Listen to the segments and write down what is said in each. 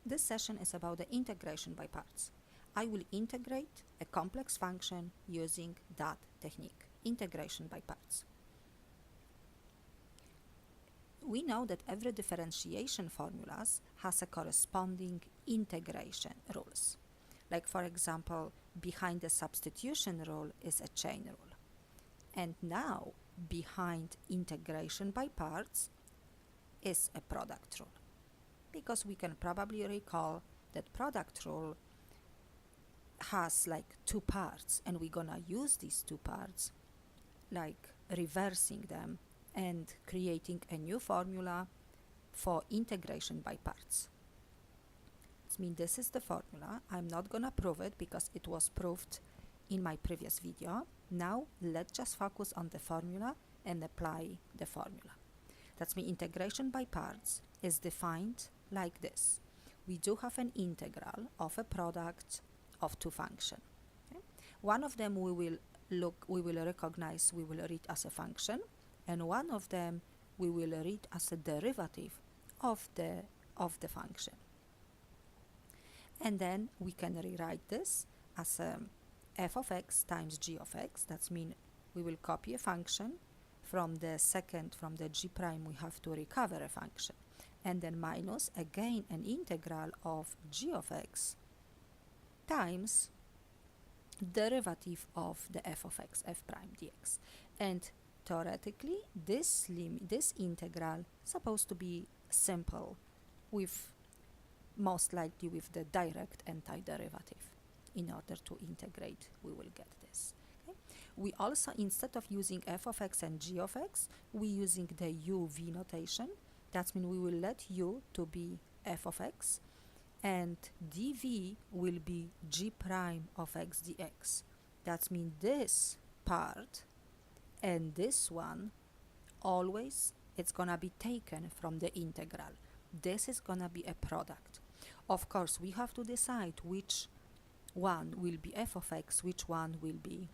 This session is about the integration by parts. I will integrate a complex function using that technique, integration by parts. We know that every differentiation formulas has a corresponding integration rules. Like for example, behind the substitution rule is a chain rule. And now behind integration by parts is a product rule. Because we can probably recall that product rule has like two parts, and we're gonna use these two parts, like reversing them and creating a new formula for integration by parts. I mean, this is the formula. I'm not gonna prove it because it was proved in my previous video. Now let's just focus on the formula and apply the formula. That's mean integration by parts is defined like this. We do have an integral of a product of two functions. Okay? One of them we will recognize, we will read as a function, and one of them we will read as a derivative of the function. And then we can rewrite this as f of x times g of x. That means we will copy a function from the g prime we have to recover a function, and then minus again an integral of g of x times derivative of the f of x, f prime dx. And theoretically this integral is supposed to be simple, with most likely with the direct antiderivative. In order to integrate, we will get this. Okay? We also, instead of using f of x and g of x, we're using the uv notation. That means we will let u to be f of x, and dv will be g prime of x dx. That means this part and this one, always it's gonna be taken from the integral. This is gonna be a product. Of course, we have to decide which one will be f of x, which one will be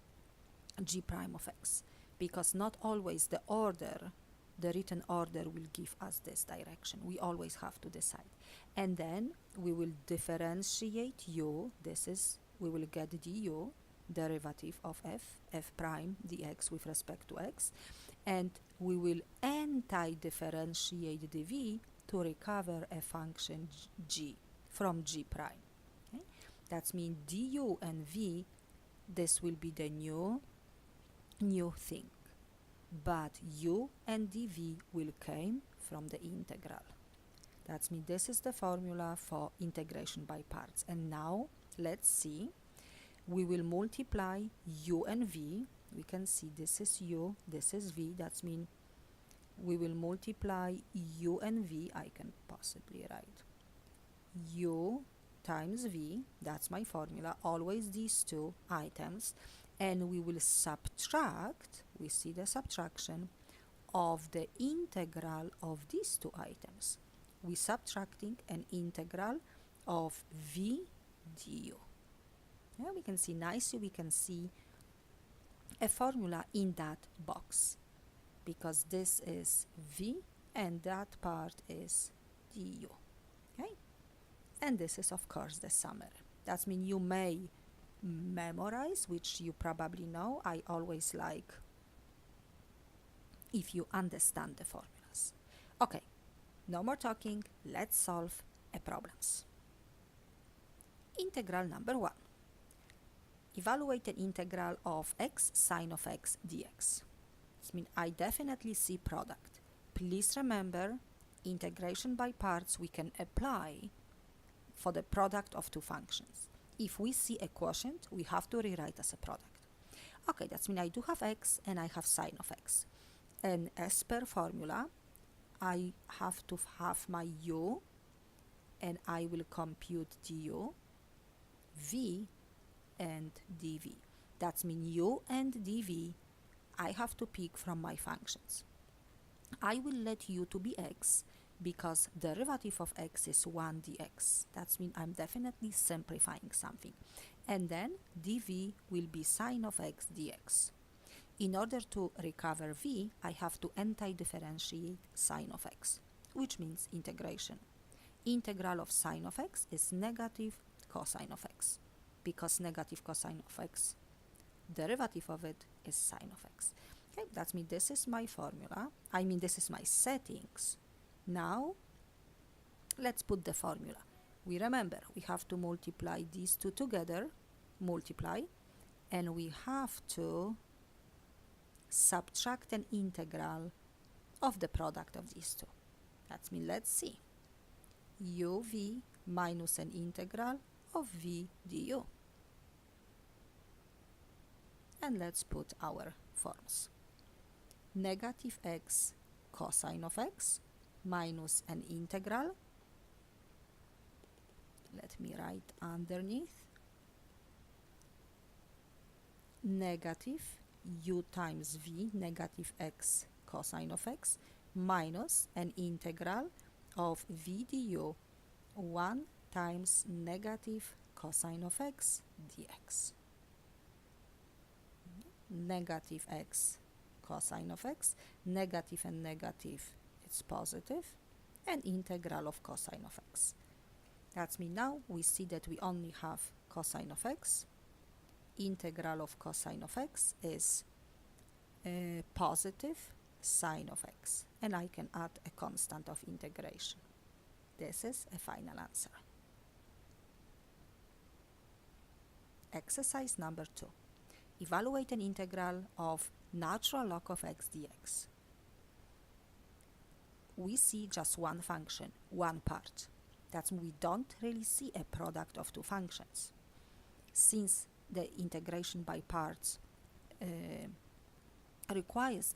g prime of x, because not always the written order will give us this direction. We always have to decide. And then we will differentiate u. We will get du, derivative of f prime dx with respect to x, and we will anti-differentiate dv to recover a function g from g prime. Okay? That means du and v, this will be the new thing, but u and dv will come from the integral. That means this is the formula for integration by parts. And now let's see, we will multiply u and v. We can see this is u, this is v. That means we will multiply u and v. I can possibly write u times v. That's my formula, always these two items. And we will subtract, we see the subtraction of the integral of these two items. We're subtracting an integral of v du. Yeah, we can see nicely, we can see a formula in that box, because this is v and that part is du. Okay? And this is of course the summary. That means you may memorize, which you probably know. I always like if you understand the formulas. Okay, no more talking, let's solve a problems. Integral number 1. Evaluate an integral of x sine of x dx. This means I definitely see product. Please remember, integration by parts we can apply for the product of two functions. If we see a quotient, we have to rewrite as a product. Okay, that means I do have x and I have sine of x. And as per formula, I have to have my u, and I will compute du, v, and dv. That means u and dv I have to pick from my functions. I will let u to be x because derivative of x is 1 dx. That means I'm definitely simplifying something. And then dv will be sine of x dx. In order to recover v, I have to anti-differentiate sine of x, which means integration. Integral of sine of x is negative cosine of x, because negative cosine of x, derivative of it is sine of x. Okay, that means this is my formula. This is my settings. Now, let's put the formula. We remember, we have to multiply these two together, multiply, and we have to subtract an integral of the product of these two. That means, let's see. uv minus an integral of v du. And let's put our forms. Negative x cosine of x minus an integral. Let me write underneath. Negative u times v, negative x cosine of x, minus an integral of v du 1 times negative cosine of x dx. Negative x cosine of x, negative and negative, it's positive, and integral of cosine of x. That's mean now we see that we only have cosine of x. Integral of cosine of x is positive sine of x, and I can add a constant of integration. This is a final answer. Exercise number 2. Evaluate an integral of natural log of x dx. We see just one function, one part. That means we don't really see a product of two functions. Since the integration by parts requires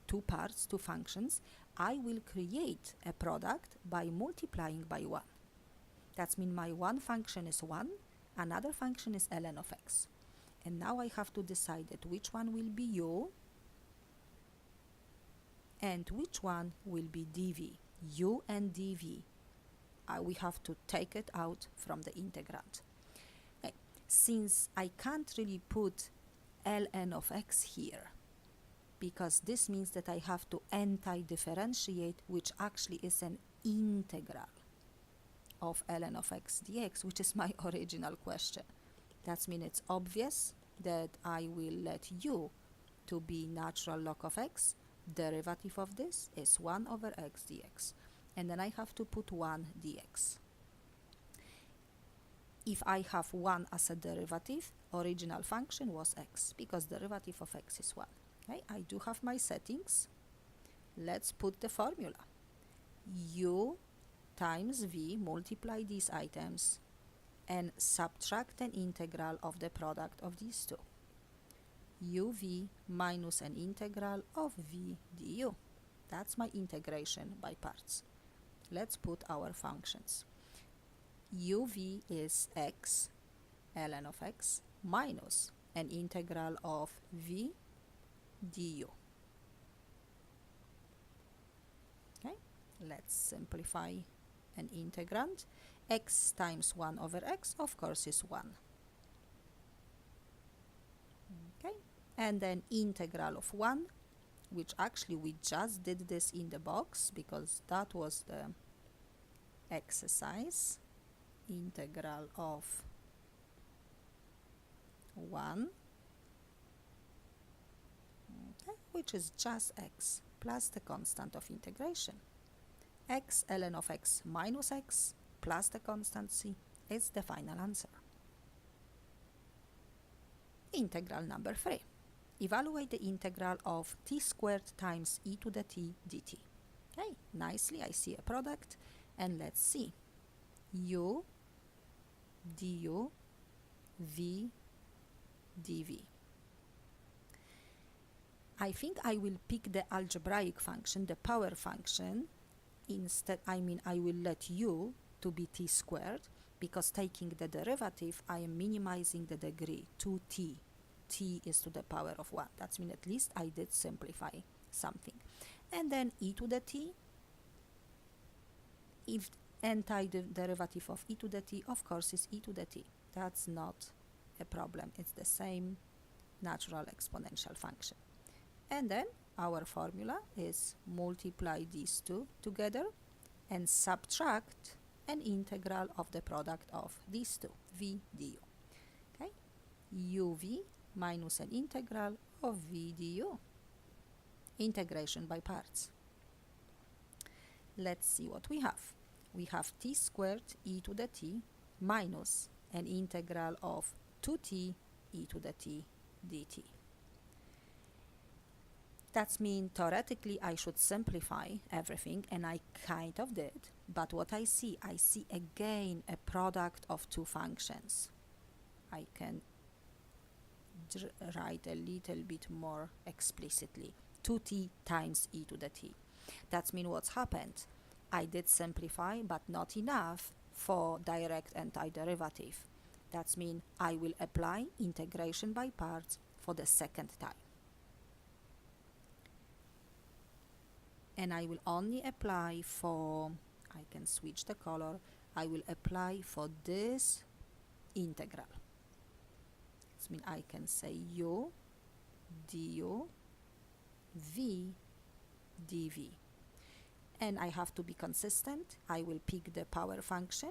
two parts, two functions, I will create a product by multiplying by 1. That means my one function is 1, another function is ln of x. And now I have to decide that which one will be u and which one will be dv. U and dv, we have to take it out from the integrand. Since I can't really put ln of x here, because this means that I have to anti-differentiate, which actually is an integral of ln of x dx, which is my original question. That means it's obvious that I will let u to be natural log of x. Derivative of this is 1 over x dx. And then I have to put 1 dx. If I have 1 as a derivative, original function was x, because derivative of x is 1. Okay, I do have my settings. Let's put the formula. U times v, multiply these items, and subtract an integral of the product of these two. uv minus an integral of v du. That's my integration by parts. Let's put our functions. uv is x, ln of x, minus an integral of v du. Okay, let's simplify an integrand. X times 1 over x, of course, is 1. Okay, and then integral of 1, which actually we just did this in the box because that was the exercise. Integral of 1, okay, which is just x plus the constant of integration. X ln of x minus x plus the constant c is the final answer. Integral number 3. Evaluate the integral of t squared times e to the t dt. Okay, nicely I see a product, and let's see. U du v dv. I think I will pick the algebraic function, the power function. Instead, I will let u to be t squared, because taking the derivative, I am minimizing the degree to t. T is to the power of 1. That means at least I did simplify something. And then e to the t, if anti-derivative of e to the t, of course, is e to the t. That's not a problem. It's the same natural exponential function. And then our formula is multiply these two together, and subtract an integral of the product of these two, v du. Okay, uv minus an integral of v du. Integration by parts. Let's see what we have. We have t squared e to the t minus an integral of 2t e to the t dt. That means theoretically I should simplify everything, and I kind of did, but what I see again a product of two functions. I can write a little bit more explicitly. 2t times e to the t. That means what's happened. I did simplify, but not enough for direct antiderivative. That means I will apply integration by parts for the second time. And I will only apply for, I can switch the color, I will apply for this integral. That means I can say u du v dv. And I have to be consistent. I will pick the power function,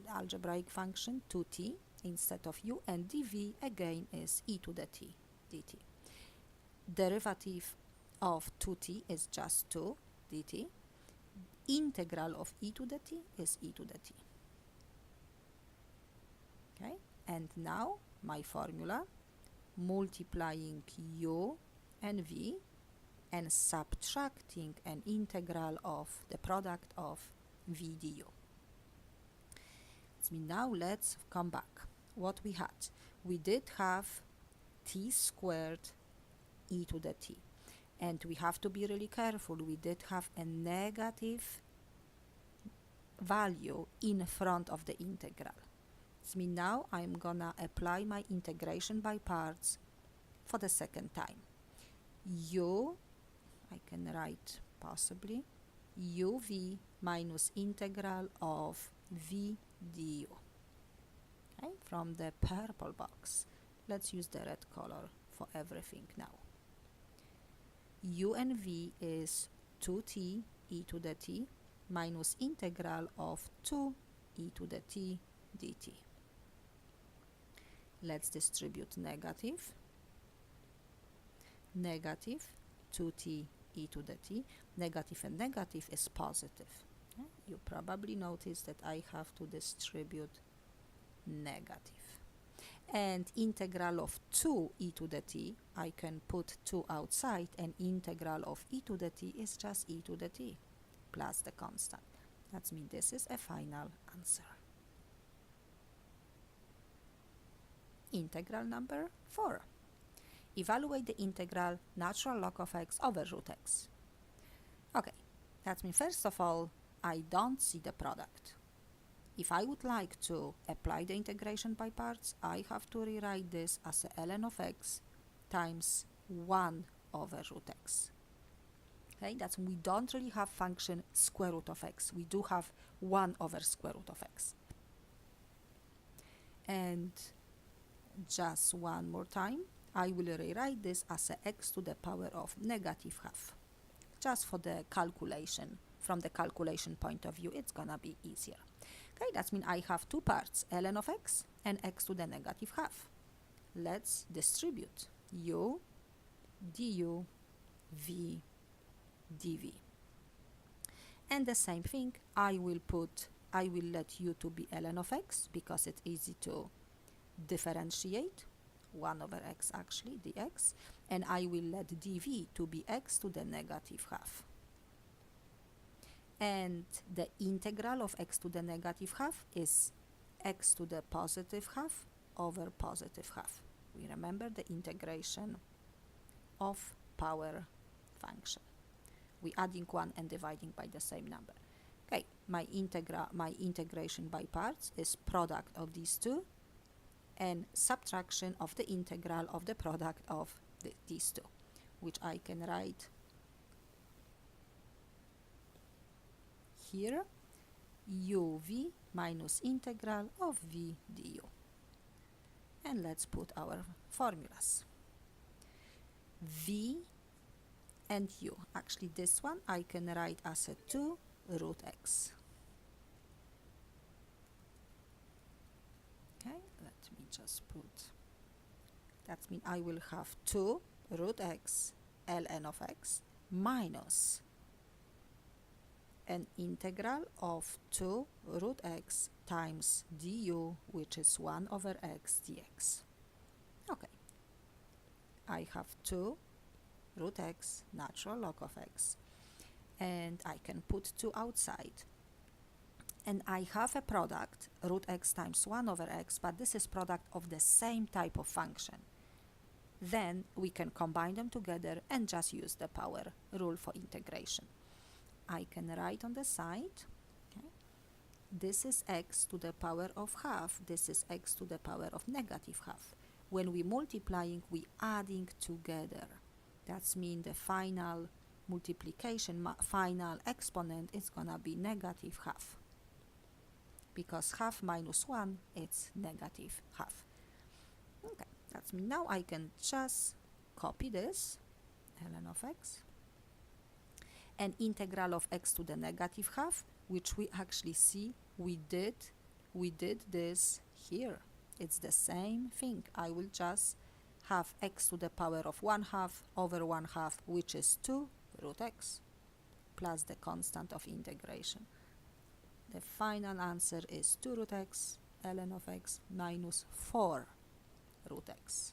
the algebraic function 2t instead of u, and dv again is e to the t dt. Derivative of 2t is just 2 dt. Integral of e to the t is e to the t. Okay, and now my formula, multiplying u and v and subtracting an integral of the product of v du. So now let's come back. What we had, we did have t squared e to the t, and we have to be really careful. We did have a negative value in front of the integral. So now I'm gonna apply my integration by parts for the second time. U, I can write possibly uv minus integral of v du. Okay, from the purple box. Let's use the red color for everything now. U and v is 2t e to the t minus integral of 2 e to the t dt. Let's distribute negative. Negative 2t e to the t. Negative and negative is positive. You probably noticed that I have to distribute negative. And integral of 2 e to the t, I can put 2 outside, and integral of e to the t is just e to the t plus the constant. That means this is a final answer. Integral number 4. Evaluate the integral natural log of x over root x. Okay, that means first of all, I don't see the product. If I would like to apply the integration by parts, I have to rewrite this as a ln of x times 1 over root x. Okay, that's we don't really have function square root of x. We do have 1 over square root of x. And just one more time, I will rewrite this as a x to the power of negative half. Just for the calculation, from the calculation point of view, it's gonna be easier. Okay, that means I have two parts, ln of x and x to the negative half. Let's distribute u du v dv. And the same thing, I will let u to be ln of x because it's easy to differentiate, 1 over x actually, dx, and I will let dv to be x to the negative half. And the integral of x to the negative half is x to the positive half over positive half. We remember the integration of power function. We adding 1 and dividing by the same number. Okay, my integration by parts is product of these two and subtraction of the integral of the product of these two, which I can write here, uv minus integral of v du. And let's put our formulas. V and u. Actually, this one I can write as a 2 root x. Okay, let me just put, that means I will have 2 root x ln of x minus an integral of 2 root x times du, which is 1 over x dx. Okay, I have 2 root x natural log of x, and I can put 2 outside, and I have a product root x times 1 over x, but this is product of the same type of function. Then we can combine them together and just use the power rule for integration. I can write on the side, okay, this is x to the power of half, this is x to the power of negative half. When we multiplying, we adding together. That means the final multiplication, final exponent is gonna be negative half, because half minus 1 it's negative half. Okay, that's me. Now I can just copy this ln of x and integral of x to the negative half, which we actually see we did this here. It's the same thing. I will just have x to the power of 1/2 over 1/2, which is 2 root x, plus the constant of integration. The final answer is 2 root x ln of x minus 4 root x,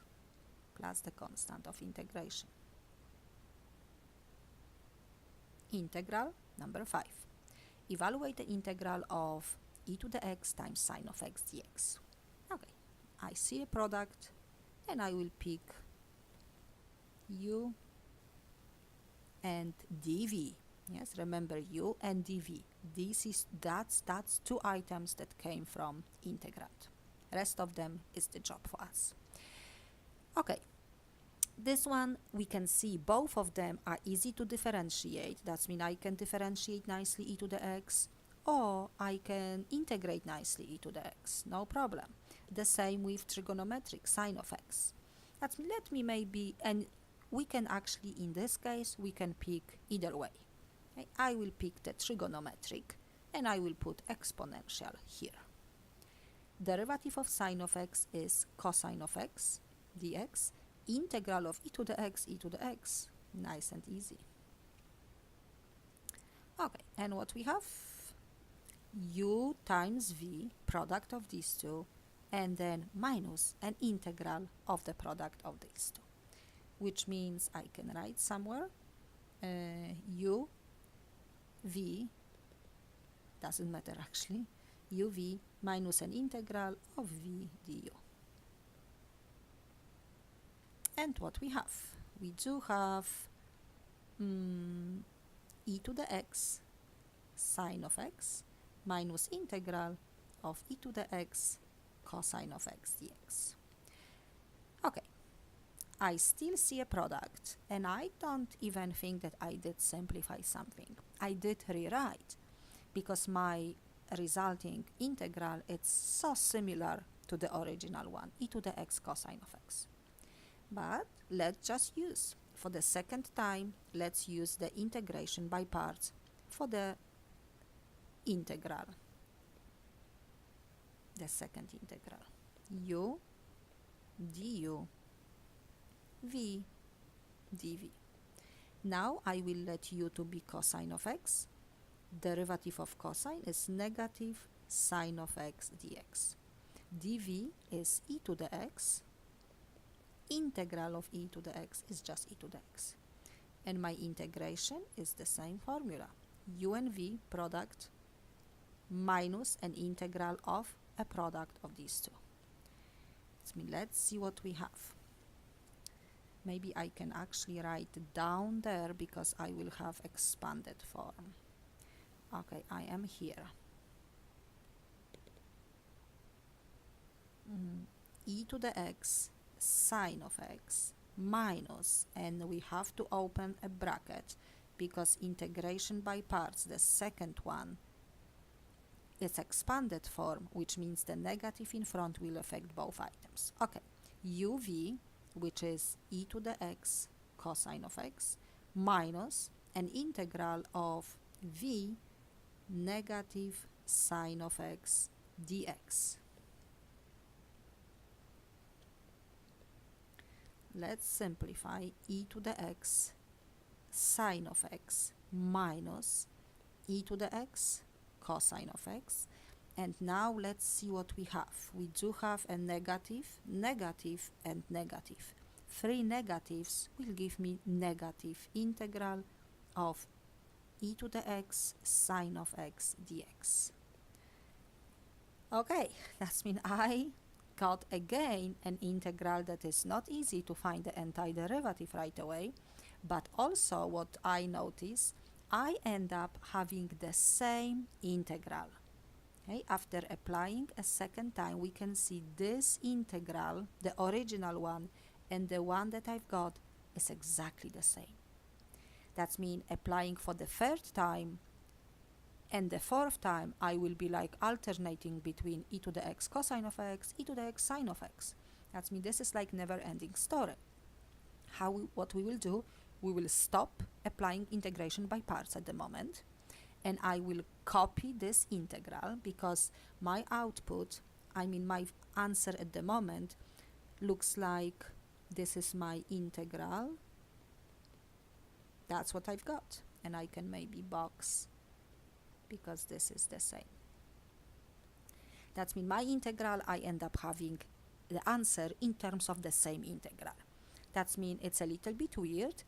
plus the constant of integration. Integral number 5. Evaluate the integral of e to the x times sine of x dx. Okay, I see a product and I will pick u and dv. Yes, remember u and dv. That's 2 items that came from integrand. Rest of them is the job for us. Okay, this one we can see both of them are easy to differentiate. That means I can differentiate nicely e to the x, or I can integrate nicely e to the x, no problem. The same with trigonometric sine of x. That means let me maybe, and we can actually, in this case, we can pick either way. Okay? I will pick the trigonometric and I will put exponential here. Derivative of sine of x is cosine of x dx. Integral of e to the x, nice and easy. Okay, and what we have? U times v, product of these two, and then minus an integral of the product of these two, which means I can write somewhere u v, doesn't matter actually, uv minus an integral of v du. And what we have? We do have e to the x sine of x minus integral of e to the x cosine of x dx. Okay, I still see a product, and I don't even think that I did simplify something. I did rewrite, because my resulting integral is so similar to the original one, e to the x cosine of x. But let's just use, for the second time, let's use the integration by parts for the integral, the second integral, u du v dv. Now I will let u to be cosine of x. Derivative of cosine is negative sine of x dx. dv is e to the x. Integral of e to the x is just e to the x. And my integration is the same formula. U and v product minus an integral of a product of these two. Let's see what we have. Maybe I can actually write down there, because I will have expanded form. Okay, I am here. E to the x sine of x minus, and we have to open a bracket, because integration by parts, the second one, is expanded form, which means the negative in front will affect both items. Okay, uv, which is e to the x cosine of x, minus an integral of v negative sine of x dx. Let's simplify e to the x sine of x minus e to the x cosine of x. And now let's see what we have. We do have a negative, negative, and negative. 3 negatives will give me negative integral of e to the x sine of x dx. Okay, that means I got again an integral that is not easy to find the antiderivative right away, but also what I notice, I end up having the same integral. Okay, after applying a second time, we can see this integral, the original one, and the one that I've got is exactly the same. That means applying for the third time and the fourth time, I will be like alternating between e to the x cosine of x, e to the x sine of x. That means this is like never-ending story. What we will do, we will stop applying integration by parts at the moment, and I will copy this integral because my output, I mean my answer at the moment, looks like this is my integral. That's what I've got, and I can maybe box because this is the same. That means my integral, I end up having the answer in terms of the same integral. That means it's a little bit weird,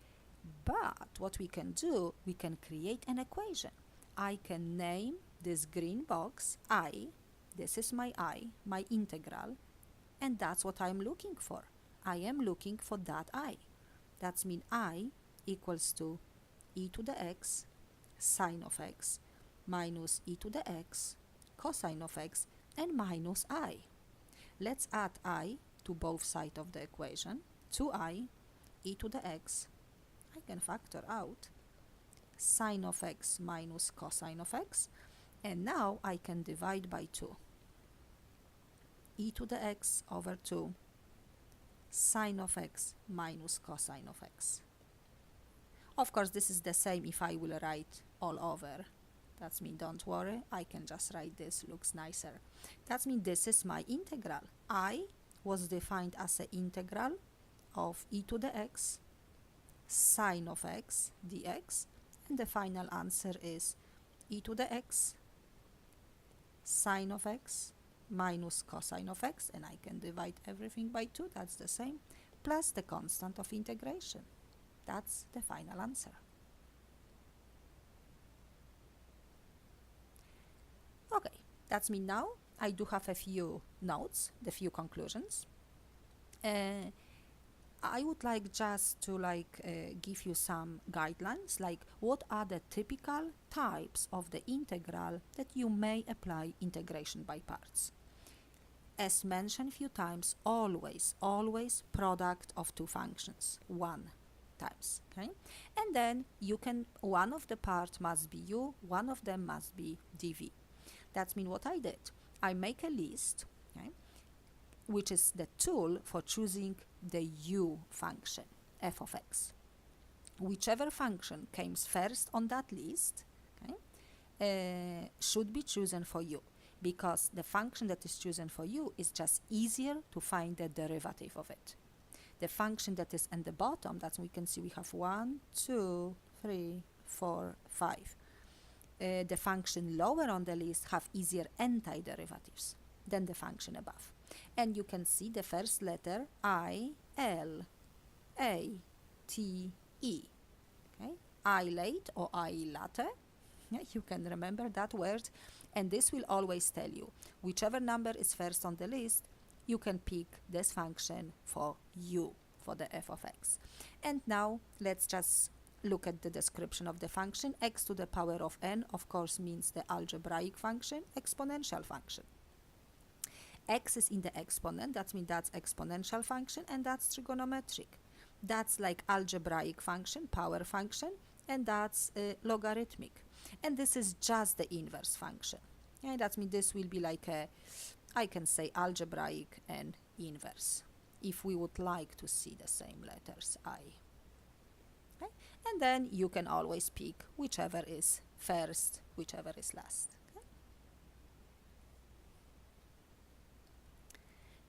but what we can do, we can create an equation. I can name this green box I, this is my I, my integral, and that's what I'm looking for. I am looking for that I. That means I equals to e to the x sine of x minus e to the x cosine of x and minus I. Let's add I to both sides of the equation. 2i e to the x, I can factor out sine of x minus cosine of x, and now I can divide by 2. E to the x over 2 sine of x minus cosine of x. Of course, this is the same if I will write all over. That means don't worry, I can just write this, looks nicer. That means this is my integral. I was defined as an integral of e to the x sine of x dx, and the final answer is e to the x sine of x minus cosine of x, and I can divide everything by 2, that's the same, plus the constant of integration. That's the final answer. Okay, that's me now. I do have a few notes, the few conclusions. I would like just to give you some guidelines, like what are the typical types of the integral that you may apply integration by parts. As mentioned a few times, always product of two functions, 1 times, okay? And then you can, one of the parts must be u, one of them must be dv. That means what I did, I make a list, okay, which is the tool for choosing the u function, f of x. Whichever function comes first on that list, okay, should be chosen for u, because the function that is chosen for u is just easier to find the derivative of it. The function that is at the bottom, that we can see we have 1, 2, 3, 4, 5. The function lower on the list have easier antiderivatives than the function above. And you can see the first letter I, L, A, T, E. Okay? I late or I latte. Yeah, you can remember that word. And this will always tell you, whichever number is first on the list, you can pick this function for u, for the f of x. And now let's just look at the description of the function. X to the power of n, of course, means the algebraic function, exponential function. X is in the exponent, that means that's exponential function, and that's trigonometric. That's like algebraic function, power function, and that's logarithmic. And this is just the inverse function. And that means this will be like a, I can say algebraic and inverse, if we would like to see the same letters I. Okay? And then you can always pick whichever is first, whichever is last. Okay?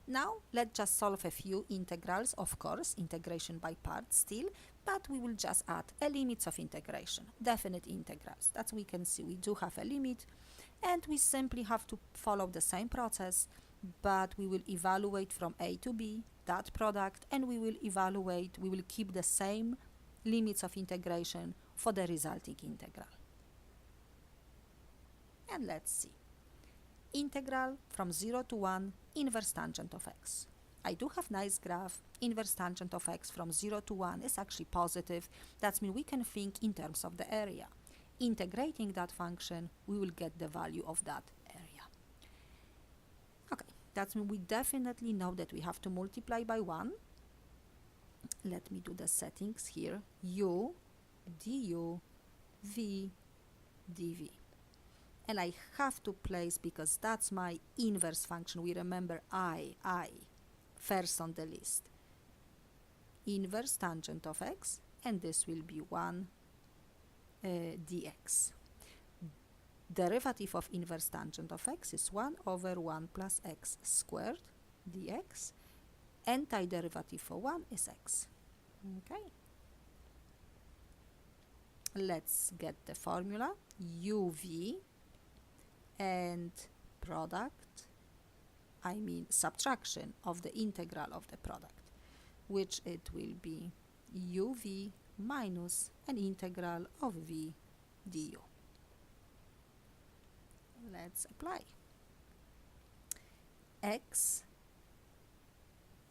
Now let's just solve a few integrals, of course, integration by parts still, but we will just add a limits of integration, definite integrals. That we can see we do have a limit, and we simply have to follow the same process, but we will evaluate from A to B that product, and we will keep the same limits of integration for the resulting integral. And let's see. Integral from 0 to 1, inverse tangent of x. I do have nice graph. Inverse tangent of x from 0 to 1 is actually positive. That means we can think in terms of the area. Integrating that function, we will get the value of that area. Okay, that means we definitely know that we have to multiply by 1. Let me do the settings here. U, du, v, dv. And I have to place, because that's my inverse function. We remember I, first on the list. Inverse tangent of x, and this will be 1 dx. Derivative of inverse tangent of x is 1 over 1 plus x squared dx. Antiderivative for 1 is x. Okay. Let's get the formula. uv and subtraction of the integral of the product, which it will be uv minus an integral of v du. Let's apply. X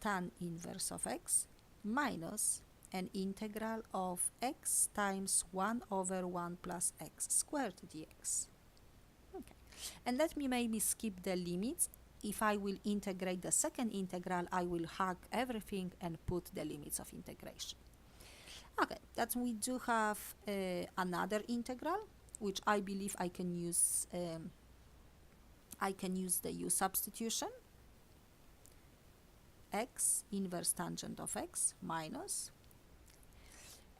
tan inverse of x minus an integral of x times 1 over 1 plus x squared dx. Okay. And let me maybe skip the limits. If I will integrate the second integral, I will hack everything and put the limits of integration. Okay, that we do have another integral, which I believe I can use the u substitution. X inverse tangent of x minus,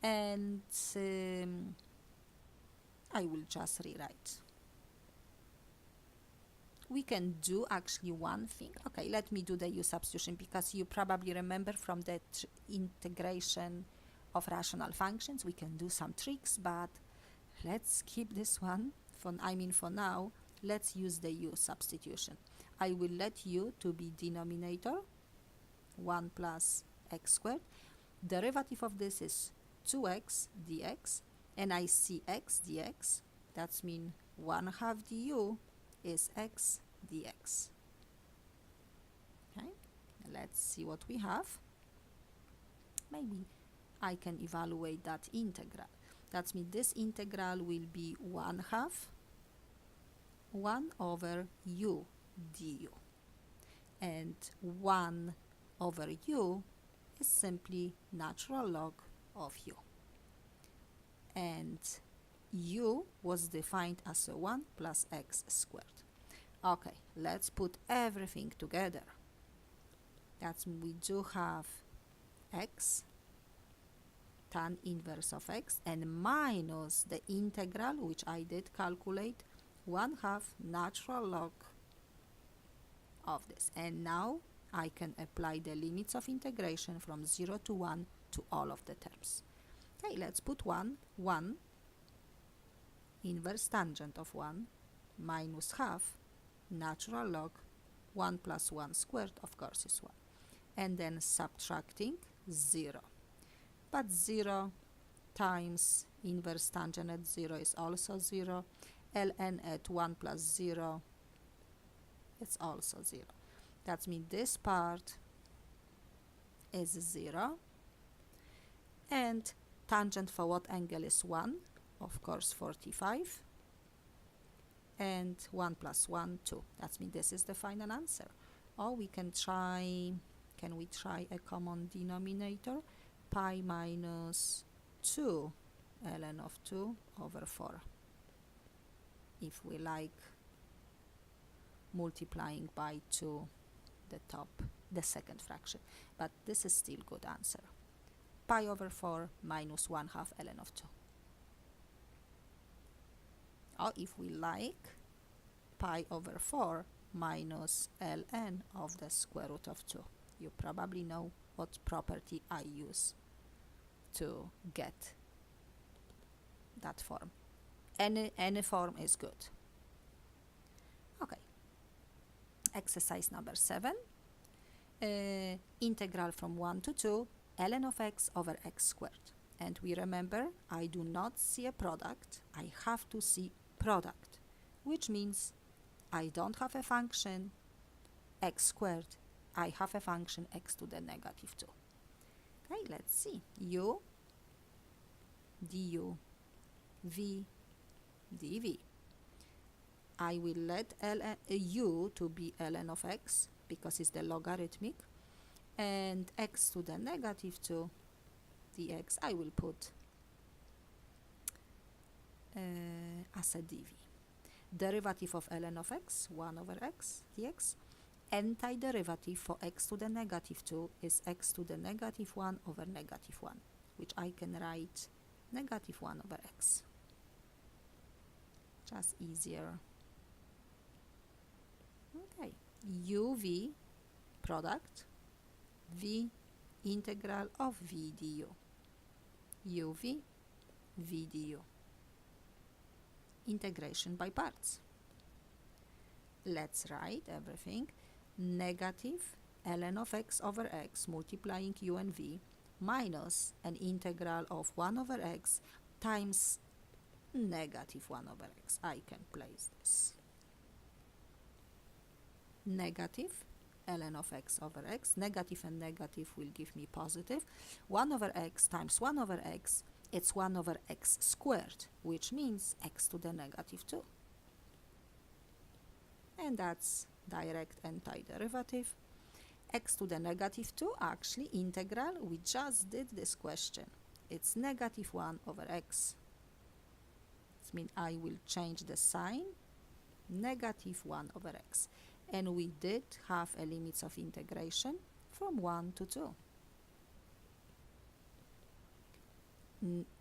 and I will just rewrite. We can do actually one thing. Okay, let me do the u substitution, because you probably remember from the integration of rational functions we can do some tricks, but let's keep this one for now. Let's use the u substitution. I will let u to be denominator, 1 plus x squared. Derivative of this is 2x dx, and I see x dx. That means 1/2 du is x dx. Okay, let's see what we have. Maybe I can evaluate that integral. That means this integral will be 1/2 1 over u du, and 1 over u is simply natural log of u, and u was defined as a 1 plus x squared. Okay, let's put everything together. That means we do have x tan inverse of x and minus the integral, which I did calculate, 1/2 natural log of this. And now I can apply the limits of integration from 0 to 1 to all of the terms. Okay, let's put 1 inverse tangent of 1 minus half natural log 1 plus 1 squared, of course, is 1. And then subtracting 0. But 0 times inverse tangent at 0 is also 0. ln at 1 plus 0, it's also 0. That means this part is 0. And tangent for what angle is 1? Of course, 45. And 1 plus 1, 2. That means this is the final answer. Or we can try, a common denominator? Pi minus 2 ln of 2 over 4. If we like multiplying by 2 the second fraction. But this is still good answer. Pi over 4 minus 1/2 ln of 2. Or if we like, pi over 4 minus ln of the square root of 2. You probably know what property I use to get that form. Any form is good. Okay. Exercise number 7. Integral from 1 to 2 ln of x over x squared. And we remember, I do not see a product, I have to see product, which means I don't have a function x squared, I have a function x to the negative 2. Okay, let's see. U du v dv. I will let u to be ln of x because it's the logarithmic, and x to the negative 2 dx I will put as a dv. Derivative of ln of x, 1 over x dx. Antiderivative for x to the negative 2 is x to the negative 1 over negative 1, which I can write negative 1 over x. Just easier. Okay, uv product, v integral of v du. uv v du. Integration by parts. Let's write everything. Negative ln of x over x multiplying u and v minus an integral of 1 over x times negative 1 over x. I can place this. Negative ln of x over x. Negative and negative will give me positive. 1 over x times 1 over x, it's 1 over x squared, which means x to the negative 2. And that's direct antiderivative. X to the negative 2, actually integral, we just did this question. It's negative 1 over x. This means I will change the sign, negative 1 over x. And we did have a limits of integration from 1 to 2.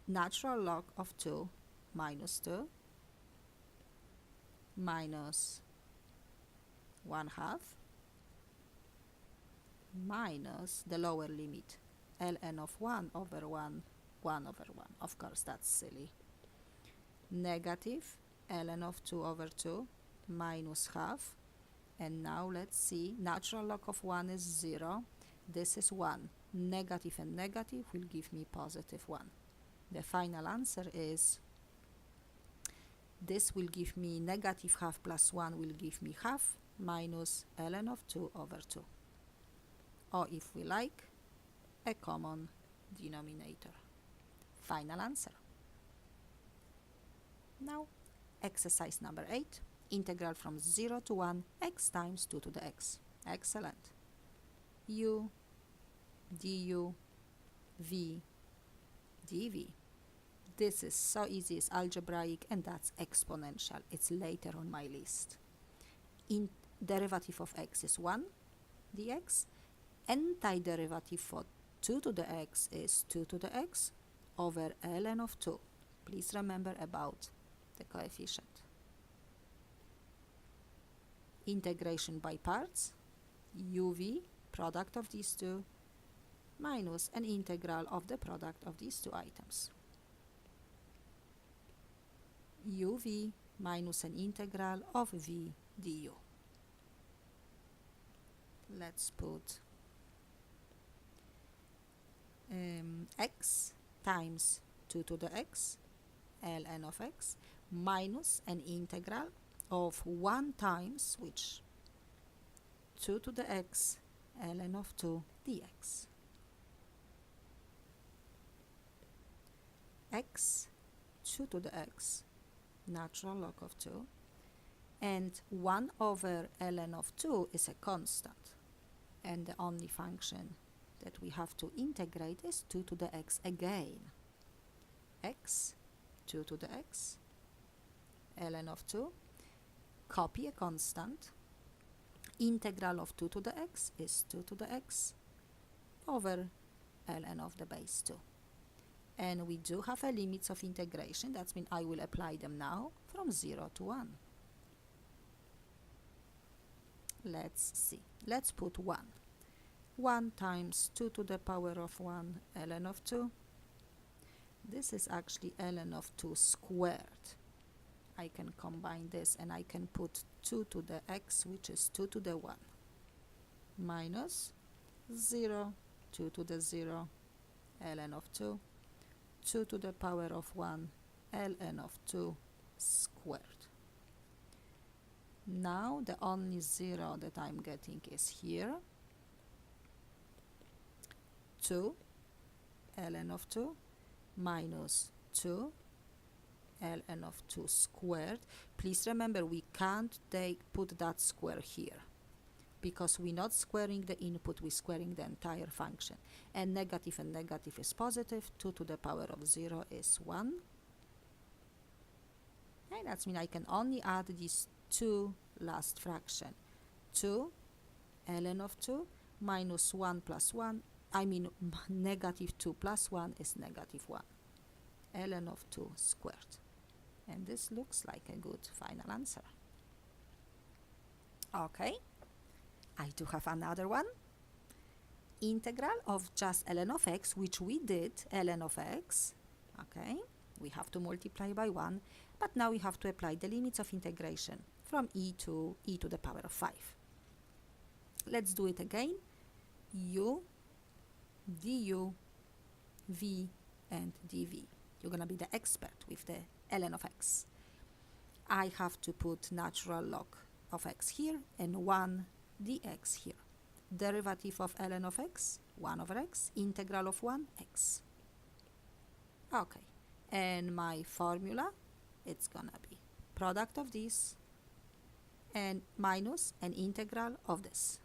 Natural log of 2 minus 2 minus 1/2 minus the lower limit ln of 1 over 1, 1 over 1. Of course, that's silly. Negative ln of 2 over 2 minus half. And now let's see, natural log of 1 is 0. This is 1. Negative and negative will give me positive 1. The final answer is, this will give me negative half plus 1 will give me half minus ln of 2 over 2. Or if we like, a common denominator. Final answer. Now, exercise number 8. Integral from 0 to 1 x times 2 to the x. Excellent. U du v dv. This is so easy, it's algebraic, and that's exponential. It's later on my list. Derivative of x is 1 dx. Antiderivative for 2 to the x is 2 to the x over ln of 2. Please remember about the coefficient. Integration by parts, uv, product of these two, minus an integral of the product of these two items. uv minus an integral of v du. Let's put x times 2 to the x, ln of x, minus an integral of 1 times, which 2 to the x, ln of 2 dx. X, 2 to the x, natural log of 2, and 1 over ln of 2 is a constant, and the only function that we have to integrate is 2 to the x again. X, 2 to the x, ln of 2, copy a constant, integral of 2 to the x is 2 to the x over ln of the base 2. And we do have a limits of integration. That means I will apply them now from 0 to 1. Let's see. Let's put 1. 1 times 2 to the power of 1 ln of 2. This is actually ln of 2 squared. I can combine this and I can put 2 to the x, which is 2 to the 1, minus 0, 2 to the 0, ln of 2, 2 to the power of 1 ln of 2 squared. Now the only 0 that I'm getting is here, 2 ln of 2 minus 2 ln of 2 squared. Please remember, we can't put that square here because we're not squaring the input, we're squaring the entire function. And negative is positive. 2 to the power of 0 is 1. And that means I can only add these two last fraction. 2 ln of 2 minus 1 plus 1, negative 2 plus 1 is negative 1. Ln of 2 squared. And this looks like a good final answer. Okay, I do have another one. Integral of just ln of x, which we did, ln of x. Okay, we have to multiply by 1, but now we have to apply the limits of integration from e to the power of 5. Let's do it again. U, du, v, and dv. You're going to be the expert with the ln of x. I have to put natural log of x here and 1 dx here. Derivative of ln of x, 1 over x, integral of 1, x. Okay, and my formula, it's going to be product of this and minus an integral of this.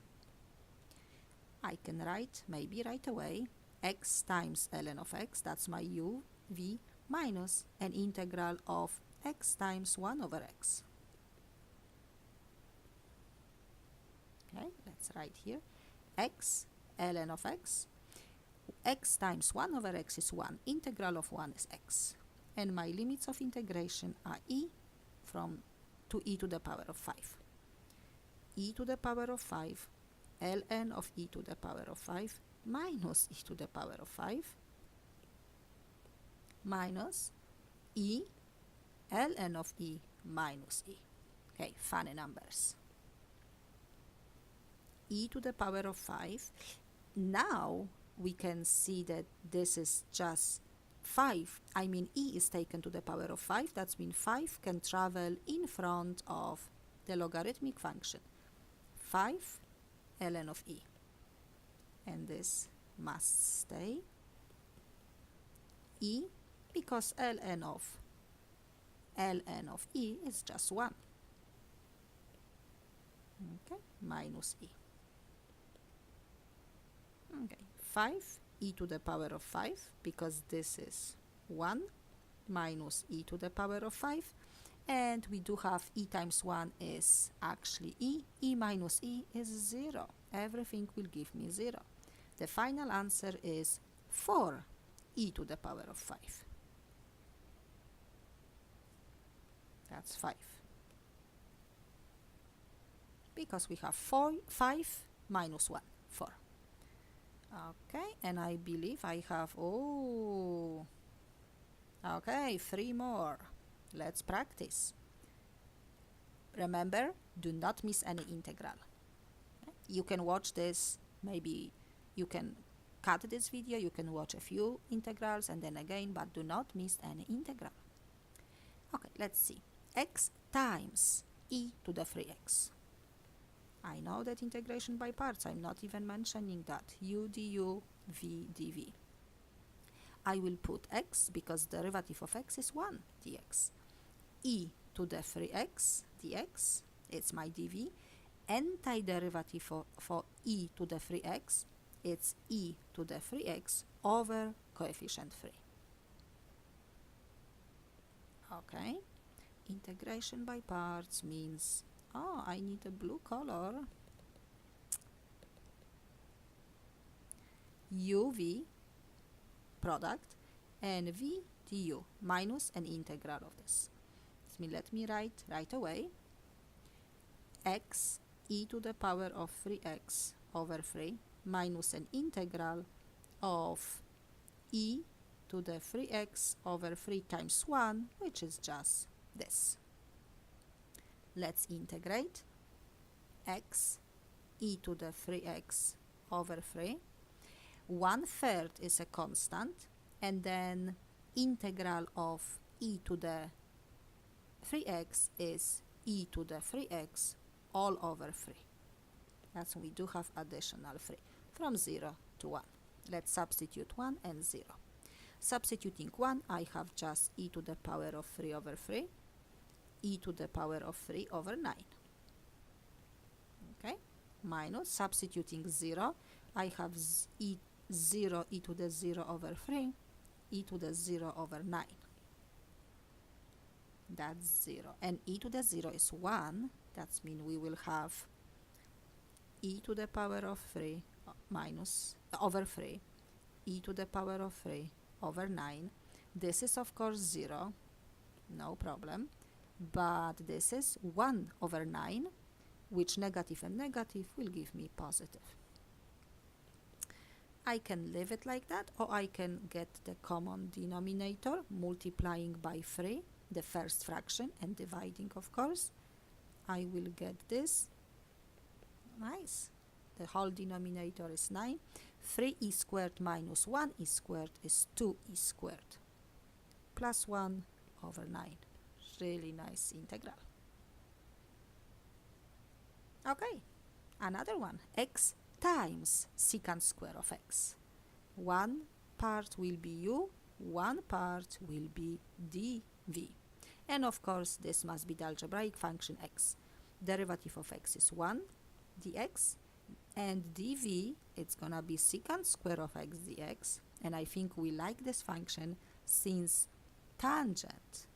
I can write, maybe right away, x times ln of x, that's my u, v, minus an integral of x times 1 over x. Okay, let's write here x ln of x. X times 1 over x is 1. Integral of 1 is x. And my limits of integration are e to e to the power of 5. E to the power of 5, ln of e to the power of 5 minus e to the power of 5 minus e ln of e minus e. Okay, funny numbers. E to the power of 5. Now we can see that this is just 5. E is taken to the power of 5. That means 5 can travel in front of the logarithmic function. 5 ln of e. And this must stay. E, because ln of e is just 1. Okay, minus e. Okay, 5 e to the power of 5, because this is 1 minus e to the power of 5, and we do have e times 1 is actually e minus e is 0. Everything will give me 0. The final answer is 4 e to the power of 5. That's 5. Because we have 5 minus 1, 4. Okay, and I believe I have, okay, 3 more. Let's practice. Remember, do not miss any integral. Okay? You can watch this, maybe you can cut this video, you can watch a few integrals and then again, but do not miss any integral. Okay, let's see. X times e to the 3x. I know that integration by parts, I'm not even mentioning that. U du, v dv. I will put x because the derivative of x is 1 dx. E to the 3x dx, it's my dv. Antiderivative for e to the 3x, it's e to the 3x over coefficient 3. Okay, integration by parts means, I need a blue color. uv product and v du minus an integral of this. Let me write right away x e to the power of 3x over 3 minus an integral of e to the 3x over 3 times 1, which is just this. Let's integrate x e to the 3x over 3. 1/3 is a constant, and then integral of e to the 3x is e to the 3x all over 3. That's we do have additional 3 from 0 to 1. Let's substitute 1 and 0. Substituting 1, I have just e to the power of 3 over 3, e to the power of 3 over 9. Okay, minus substituting 0, I have 0 e to the 0 over 3, e to the 0 over 9. That's 0. And e to the 0 is 1. That means we will have e to the power of 3 minus over 3, e to the power of 3 over 9. This is of course 0, no problem. But this is 1 over 9, which negative and negative will give me positive. I can leave it like that, or I can get the common denominator, multiplying by 3, the first fraction, and dividing, of course. I will get this. Nice. The whole denominator is 9. 3e squared minus 1e squared is 2e squared plus 1 over 9. Really nice integral. Okay, another one. X times secant square of x. One part will be u, one part will be dv. And of course, this must be the algebraic function x. Derivative of x is 1 dx, and dv, it's gonna be secant square of x dx. And I think we like this function since tangent,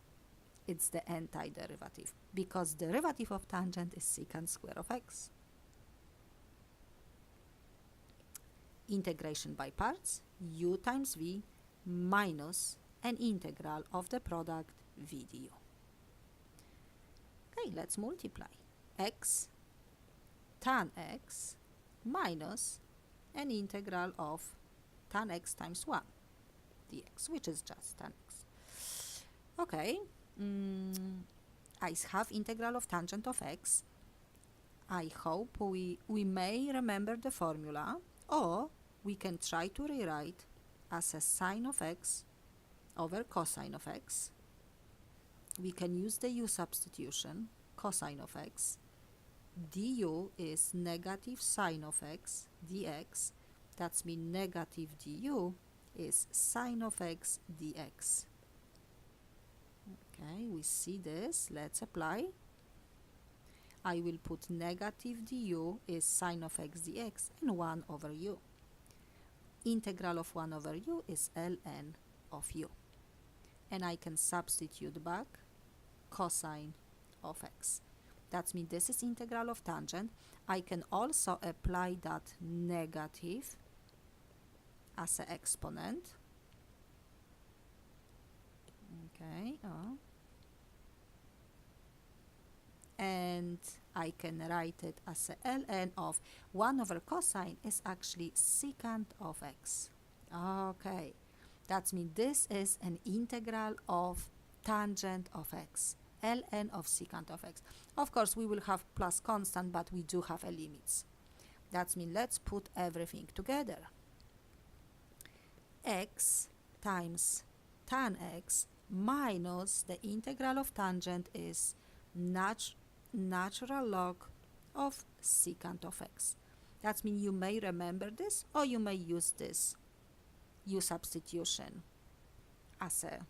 it's the antiderivative, because derivative of tangent is secant square of x. Integration by parts, u times v minus an integral of the product v du. Okay, let's multiply. X tan x minus an integral of tan x times 1 dx, which is just tan x. Okay, I have integral of tangent of x. I hope we may remember the formula, or we can try to rewrite as a sine of x over cosine of x. We can use the u substitution, cosine of x. Du is negative sine of x dx. That means negative du is sine of x dx. Okay, we see this. Let's apply. I will put negative du is sine of x dx and 1 over u. Integral of 1 over u is ln of u. And I can substitute back cosine of x. That means this is integral of tangent. I can also apply that negative as an exponent. Okay, and I can write it as a ln of 1 over cosine is actually secant of x. Okay, that means this is an integral of tangent of x, ln of secant of x. Of course, we will have plus constant, but we do have a limits. That means let's put everything together. X times tan x minus the integral of tangent is natural log of secant of x. That means you may remember this, or you may use this u substitution as a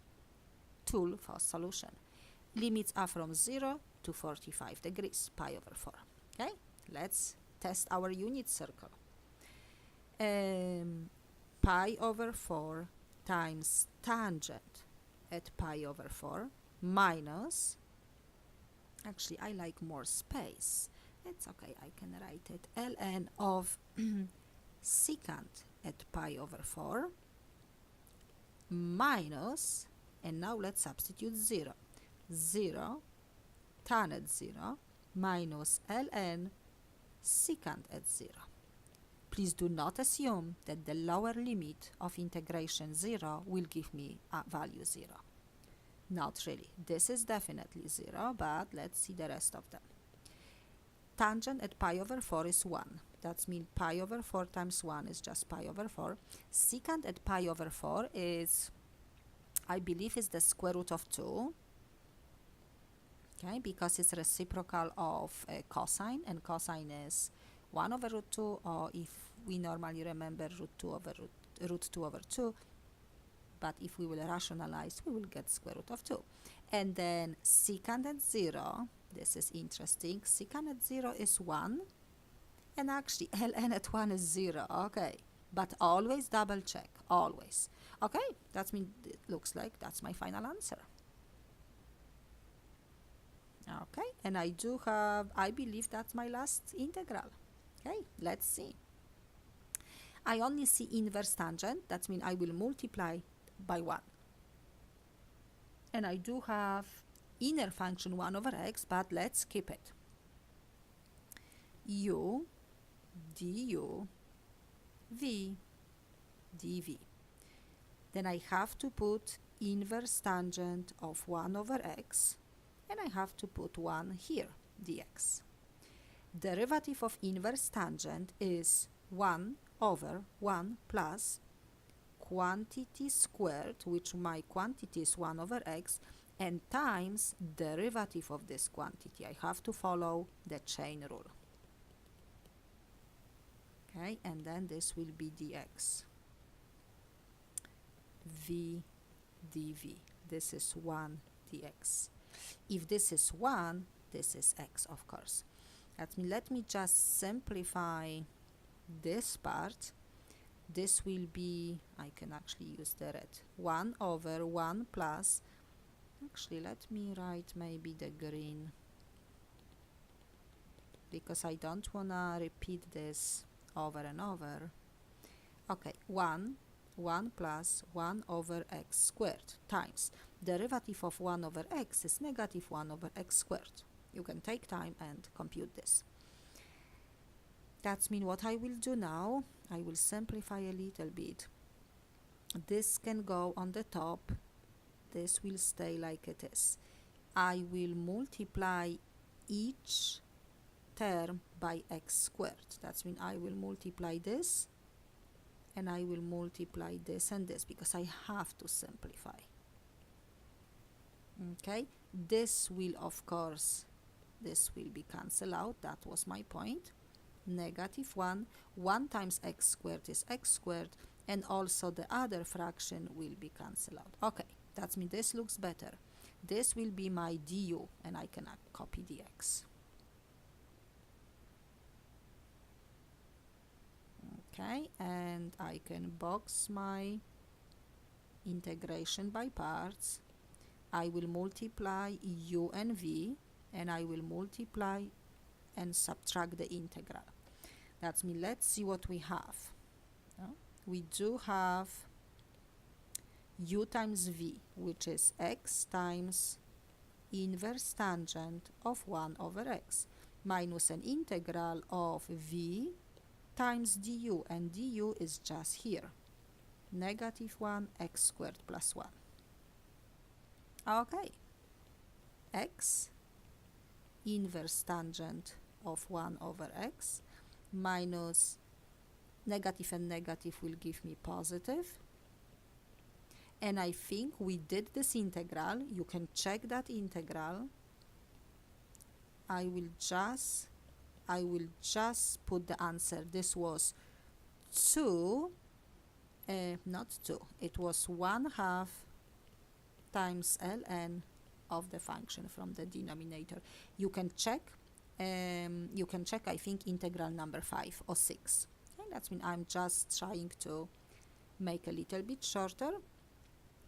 tool for solution. Limits are from 0 to 45 degrees, pi over 4. Okay, let's test our unit circle. Pi over 4 times tangent at pi over 4 minus, actually I like more space, it's okay, I can write it ln of secant at pi over 4 minus, and now let's substitute 0. 0 tan at 0 minus ln secant at 0. Please do not assume that the lower limit of integration 0 will give me a value 0. Not really. This is definitely 0, but let's see the rest of them. Tangent at pi over 4 is 1. That means pi over 4 times 1 is just pi over 4. Secant at pi over 4 is, I believe, is the square root of 2. Okay, because it's reciprocal of cosine, and cosine is 1 over root 2, or if we normally remember root 2 over 2, but if we will rationalize, we will get square root of 2. And then secant at 0, this is interesting, secant at 0 is 1, and actually ln at 1 is 0, okay, but always double check, always. Okay, that means it looks like that's my final answer. Okay, and I do have, I believe that's my last integral. Okay, let's see. I only see inverse tangent, that means I will multiply by 1. And I do have inner function 1 over x, but let's keep it. U du v dv. Then I have to put inverse tangent of 1 over x, and I have to put 1 here, dx. Derivative of inverse tangent is 1 over 1 plus quantity squared, which my quantity is 1 over x, and times derivative of this quantity. I have to follow the chain rule. Okay, and then this will be dx. V dv. This is 1 dx. If this is 1, this is x, of course. Let me just simplify this part. This will be, I can actually use the red, 1 over 1 plus, actually let me write maybe the green, because I don't want to repeat this over and over. Okay, 1 plus 1 over x squared times derivative of 1 over x is negative 1 over x squared. You can take time and compute this. That's mean what I will do now. I will simplify a little bit. This can go on the top. This will stay like it is. I will multiply each term by x squared. That means I will multiply this, and I will multiply this and this, because I have to simplify. Okay, this will, of course, this will be cancelled out. That was my point. Negative 1 times x squared is x squared, and also the other fraction will be cancelled out. Okay, that means this looks better. This will be my du, and I can copy dx. Okay, and I can box my integration by parts. I will multiply u and v, and I will multiply and subtract the integral. That's me. Let's see what we have. We do have u times v, which is x times inverse tangent of 1 over x, minus an integral of v times du, and du is just here, negative 1 x squared plus 1. Okay, x inverse tangent of 1 over x minus negative, and negative will give me positive. And I think we did this integral. You can check that integral. I will just put the answer. This was 2, not 2, it was 1/2 times ln of the function from the denominator. You can check, I think, integral number 5 or 6. Okay, that means I'm just trying to make a little bit shorter,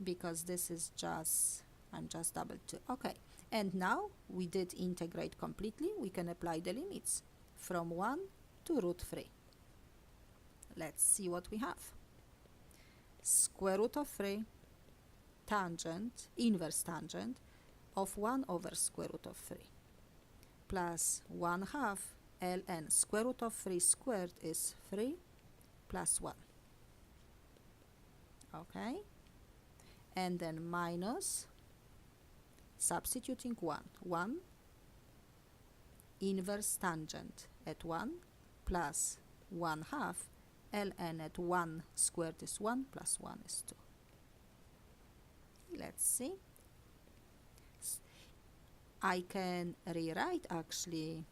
because this is just, I'm just double 2. Okay, and now we did integrate completely. We can apply the limits from 1 to root 3. Let's see what we have. Square root of 3 tangent, inverse tangent of 1 over square root of 3 plus 1/2 ln square root of 3 squared is 3 plus 1. Okay, and then minus, substituting 1 inverse tangent at 1 plus 1/2 ln at 1 squared is 1 plus 1 is 2. Let's see. I can rewrite actually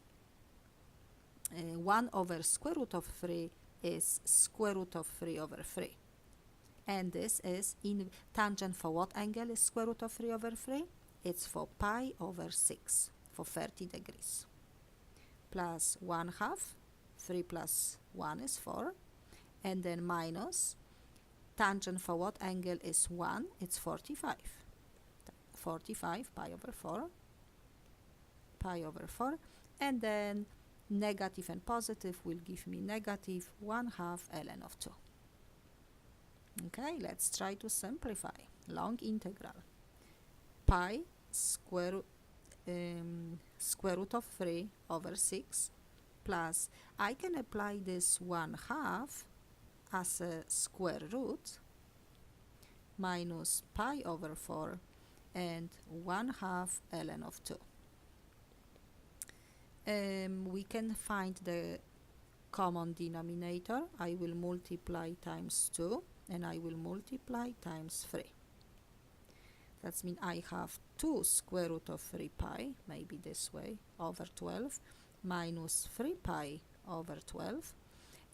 1 over square root of 3 is square root of 3 over 3. And this is in tangent for what angle is square root of 3 over 3? It's for pi over 6, for 30 degrees. Plus 1/2, 3 plus 1 is 4. And then minus, tangent for what angle is 1? It's 45. 45 pi over 4. Pi over 4. And then negative and positive will give me negative 1/2 ln of 2. Okay, let's try to simplify. Long integral. Pi square root of 3 over 6 plus, I can apply this 1/2 as a square root minus pi over 4 and 1/2 ln of 2. We can find the common denominator. I will multiply times 2 and I will multiply times 3. That means I have 2 square root of 3 pi, maybe this way, over 12 minus 3 pi over 12,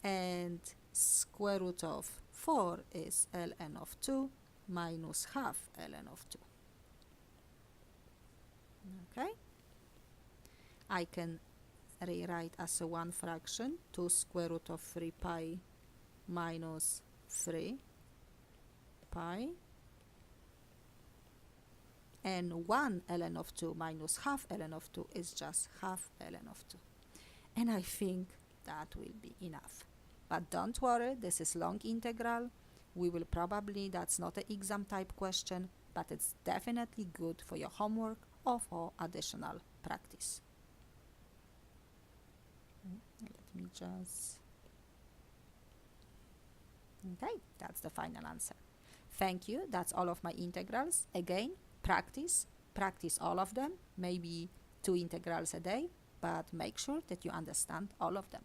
and square root of 4 is ln of 2 minus half ln of 2. Okay, I can rewrite as a one fraction 2 square root of 3 pi minus 3 pi, and 1 ln of 2 minus half ln of 2 is just half ln of 2. And I think that will be enough. But don't worry, this is long integral. We will probably, that's not an exam type question, but it's definitely good for your homework or for additional practice. Let me just... Okay, that's the final answer. Thank you. That's all of my integrals. Again, practice all of them, maybe 2 integrals a day, but make sure that you understand all of them.